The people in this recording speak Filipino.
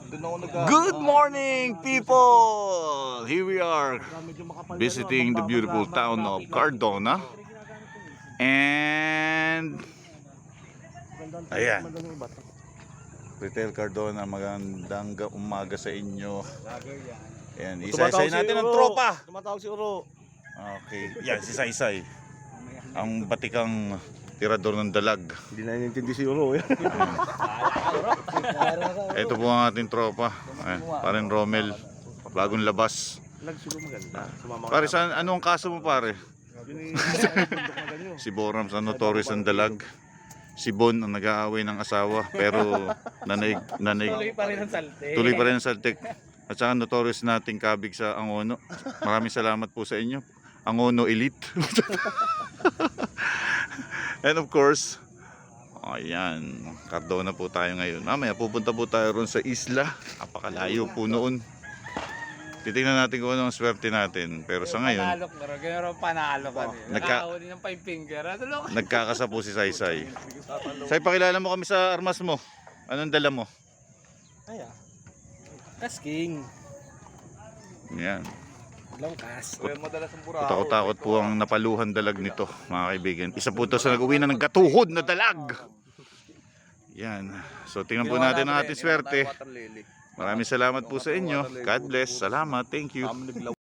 Good morning, people! Here we are visiting the beautiful town of Cardona. And ayan, Retail Cardona, magandang umaga sa inyo. Ayan, isa-isay natin ang tropa. Tumatawag si Uro. Okay, yan si Saysay, ang batikang tirador ng dalag. Hindi na inintindi si Uro. Ito po ang ating tropa. Ayan, parin Romel, bagong labas. Nagsulo maganda. Pare, saan, ano ang kaso mo pare? Si Boram sa notorious ang dalag. Si Bon ang nag-aaway ng asawa, pero nanig Tuloy pa rin ang salte. tuloy pa rin ang saltik. At saka notorious nating kabig sa Angono. Maraming salamat po sa inyo, Angono Elite. And of course, ayan, Cardona po tayo ngayon. Mamaya pupunta po tayo ron sa isla. Napakalayo po noon. Titingnan natin kung anong swerte natin. Pero sa ngayon, Panalo ka rin. Ganyan panalo ka rin. Nakahuli ng 5 finger. nagkakasa po si Saysay. Say, pakilala mo kami sa armas mo. Anong dala mo? Aya. Kasking. Yan. Longkas. Takot-takot po ang napaluhan dalag nito, mga kaibigan. Isa po ito sa nag-uwi na ng gatuhod na dalag. Yan. So tingnan po natin ang ating swerte. Maraming salamat po sa inyo. God bless. Salamat. Thank you.